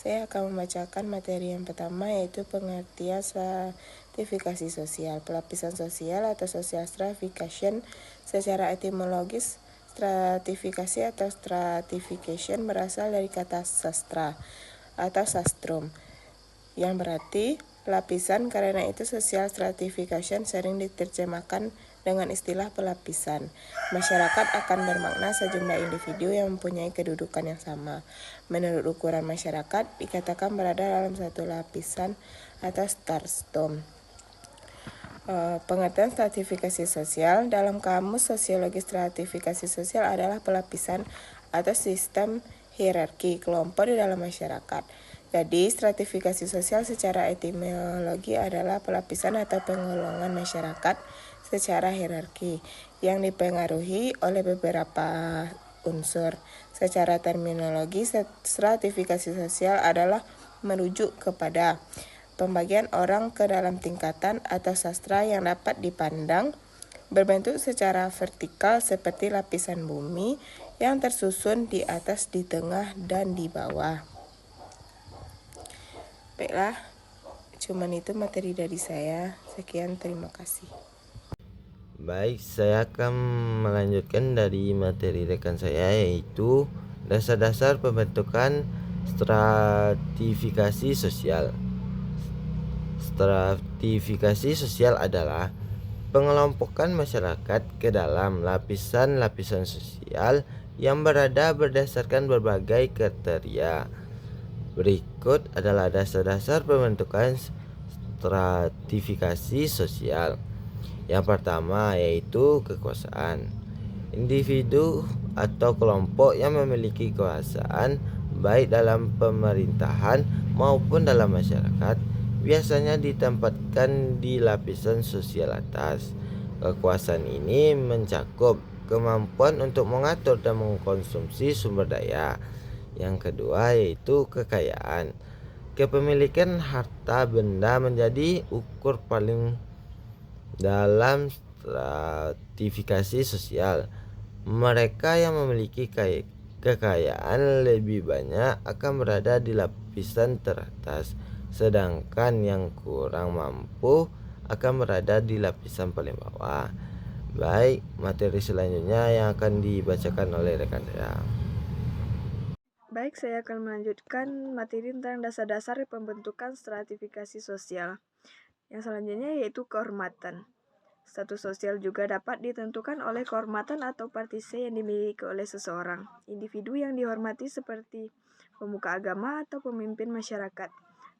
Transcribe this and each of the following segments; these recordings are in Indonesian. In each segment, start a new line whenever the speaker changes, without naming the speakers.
Saya akan membacakan materi yang pertama, yaitu pengertian stratifikasi sosial. Pelapisan sosial atau social stratification secara etimologis, stratifikasi atau stratification berasal dari kata sastra atau sastrum, yang berarti pelapisan. Karena itu social stratification sering diterjemahkan dengan istilah pelapisan. Masyarakat akan bermakna sejumlah individu yang mempunyai kedudukan yang sama. Menurut ukuran masyarakat, dikatakan berada dalam satu lapisan atau stardom. Pengertian stratifikasi sosial dalam kamus sosiologi, stratifikasi sosial adalah pelapisan atau sistem hierarki kelompok di dalam masyarakat. Jadi, stratifikasi sosial secara etimologi adalah pelapisan atau penggolongan masyarakat secara hierarki yang dipengaruhi oleh beberapa unsur. Secara terminologi, stratifikasi sosial adalah merujuk kepada pembagian orang ke dalam tingkatan atau sastra yang dapat dipandang berbentuk secara vertikal seperti lapisan bumi yang tersusun di atas, di tengah, dan di bawah. Baiklah, cuman itu materi dari saya. Sekian, terima kasih.
Baik, saya akan melanjutkan dari materi rekan saya, yaitu dasar-dasar pembentukan stratifikasi sosial. Stratifikasi sosial adalah pengelompokan masyarakat ke dalam lapisan-lapisan sosial yang berada berdasarkan berbagai kriteria. Berikut adalah dasar-dasar pembentukan stratifikasi sosial. Yang pertama yaitu kekuasaan. Individu atau kelompok yang memiliki kekuasaan baik dalam pemerintahan maupun dalam masyarakat biasanya ditempatkan di lapisan sosial atas. Kekuasaan ini mencakup kemampuan untuk mengatur dan mengkonsumsi sumber daya. Yang kedua yaitu kekayaan. Kepemilikan harta benda menjadi ukur paling dalam stratifikasi sosial. Mereka yang memiliki kekayaan lebih banyak akan berada di lapisan teratas, sedangkan yang kurang mampu akan berada di lapisan paling bawah. Baik, materi selanjutnya yang akan dibacakan oleh rekan saya.
Baik, saya akan melanjutkan materi tentang dasar-dasar pembentukan stratifikasi sosial. Yang selanjutnya yaitu kehormatan. Status sosial juga dapat ditentukan oleh kehormatan atau partisi yang dimiliki oleh seseorang. Individu yang dihormati seperti pemuka agama atau pemimpin masyarakat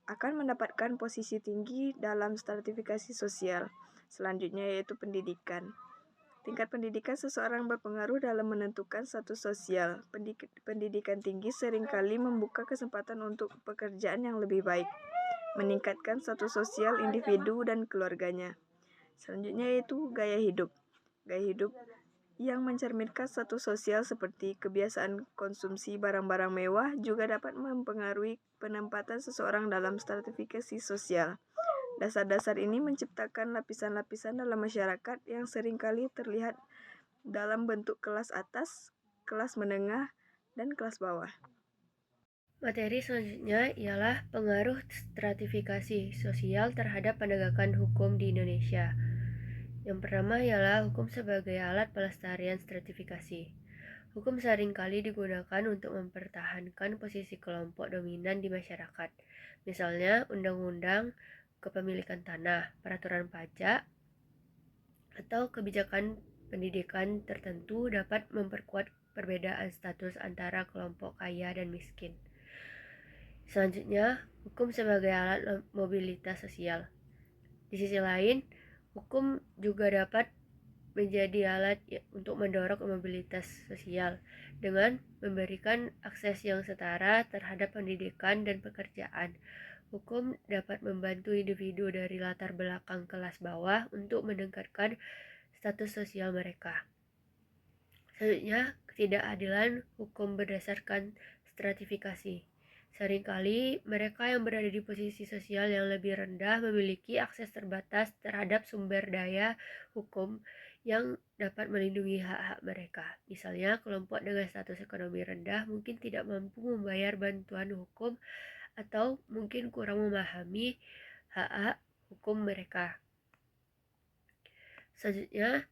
akan mendapatkan posisi tinggi dalam stratifikasi sosial. Selanjutnya yaitu pendidikan. Tingkat pendidikan seseorang berpengaruh dalam menentukan status sosial. Pendidikan tinggi seringkali membuka kesempatan untuk pekerjaan yang lebih baik, meningkatkan status sosial individu dan keluarganya. Selanjutnya yaitu gaya hidup. Gaya hidup yang mencerminkan status sosial seperti kebiasaan konsumsi barang-barang mewah juga dapat mempengaruhi penempatan seseorang dalam stratifikasi sosial. Dasar-dasar ini menciptakan lapisan-lapisan dalam masyarakat yang seringkali terlihat dalam bentuk kelas atas, kelas menengah, dan kelas bawah.
Materi selanjutnya ialah pengaruh stratifikasi sosial terhadap penegakan hukum di Indonesia. Yang pertama ialah hukum sebagai alat pelestarian stratifikasi. Hukum seringkali digunakan untuk mempertahankan posisi kelompok dominan di masyarakat. Misalnya, undang-undang kepemilikan tanah, peraturan pajak, atau kebijakan pendidikan tertentu dapat memperkuat perbedaan status antara kelompok kaya dan miskin. Selanjutnya, hukum sebagai alat mobilitas sosial. Di sisi lain, hukum juga dapat menjadi alat untuk mendorong mobilitas sosial dengan memberikan akses yang setara terhadap pendidikan dan pekerjaan. Hukum dapat membantu individu dari latar belakang kelas bawah untuk meningkatkan status sosial mereka. Selanjutnya, ketidakadilan hukum berdasarkan stratifikasi. Seringkali mereka yang berada di posisi sosial yang lebih rendah memiliki akses terbatas terhadap sumber daya hukum yang dapat melindungi hak-hak mereka. Misalnya, kelompok dengan status ekonomi rendah mungkin tidak mampu membayar bantuan hukum atau mungkin kurang memahami hak-hak hukum mereka. Selanjutnya,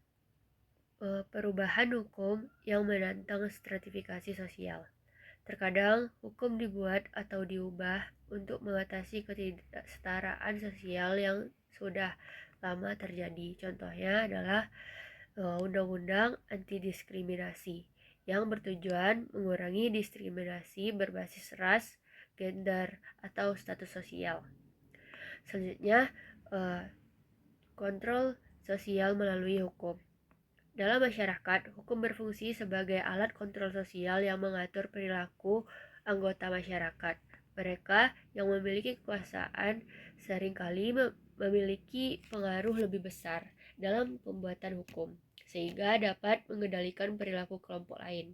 perubahan hukum yang menantang stratifikasi sosial. Terkadang hukum dibuat atau diubah untuk mengatasi ketidaksetaraan sosial yang sudah lama terjadi. Contohnya adalah Undang-Undang Anti Diskriminasi yang bertujuan mengurangi diskriminasi berbasis ras, gender, atau status sosial. Selanjutnya, kontrol sosial melalui hukum. Dalam masyarakat, hukum berfungsi sebagai alat kontrol sosial yang mengatur perilaku anggota masyarakat. Mereka yang memiliki kekuasaan seringkali memiliki pengaruh lebih besar dalam pembuatan hukum, sehingga dapat mengendalikan perilaku kelompok lain.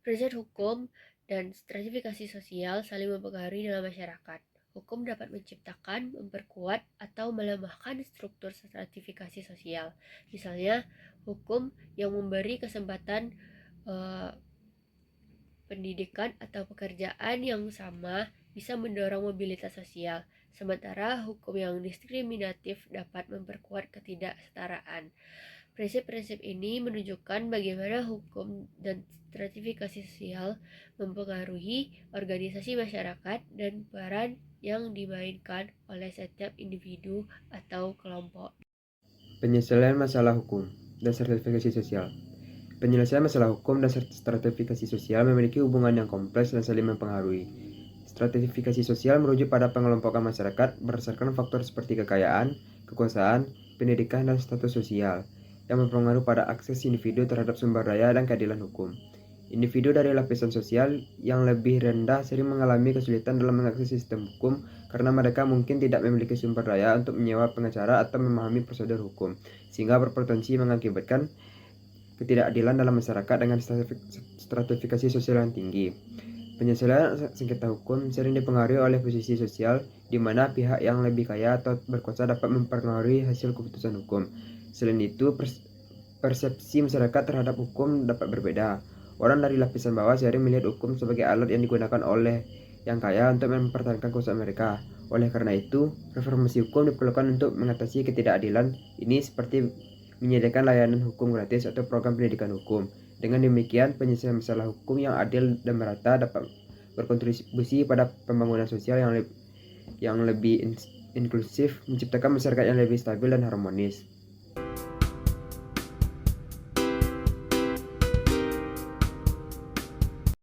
Prinsip hukum dan stratifikasi sosial saling mempengaruhi dalam masyarakat. Hukum dapat menciptakan, memperkuat, atau melemahkan struktur stratifikasi sosial. Misalnya, hukum yang memberi kesempatan pendidikan atau pekerjaan yang sama bisa mendorong mobilitas sosial, sementara hukum yang diskriminatif dapat memperkuat ketidaksetaraan. Prinsip-prinsip ini menunjukkan bagaimana hukum dan stratifikasi sosial mempengaruhi organisasi masyarakat dan peran yang dimainkan oleh setiap individu atau kelompok.
Penyelesaian masalah hukum dan stratifikasi sosial. Penyelesaian masalah hukum dan stratifikasi sosial memiliki hubungan yang kompleks dan saling mempengaruhi. Stratifikasi sosial merujuk pada pengelompokan masyarakat berdasarkan faktor seperti kekayaan, kekuasaan, pendidikan, dan status sosial yang berpengaruh pada akses individu terhadap sumber daya dan keadilan hukum. Individu dari lapisan sosial yang lebih rendah sering mengalami kesulitan dalam mengakses sistem hukum karena mereka mungkin tidak memiliki sumber daya untuk menyewa pengacara atau memahami prosedur hukum, sehingga berpotensi mengakibatkan ketidakadilan dalam masyarakat dengan stratifikasi sosial yang tinggi. Penyelesaian sengketa hukum sering dipengaruhi oleh posisi sosial, di mana pihak yang lebih kaya atau berkuasa dapat mempengaruhi hasil keputusan hukum. Selain itu, persepsi masyarakat terhadap hukum dapat berbeda. Orang dari lapisan bawah sering melihat hukum sebagai alat yang digunakan oleh yang kaya untuk mempertahankan kekuasaan mereka. Oleh karena itu, reformasi hukum diperlukan untuk mengatasi ketidakadilan ini, seperti menyediakan layanan hukum gratis atau program pendidikan hukum. Dengan demikian, penyelesaian masalah hukum yang adil dan merata dapat berkontribusi pada pembangunan sosial yang lebih inklusif, menciptakan masyarakat yang lebih stabil dan harmonis.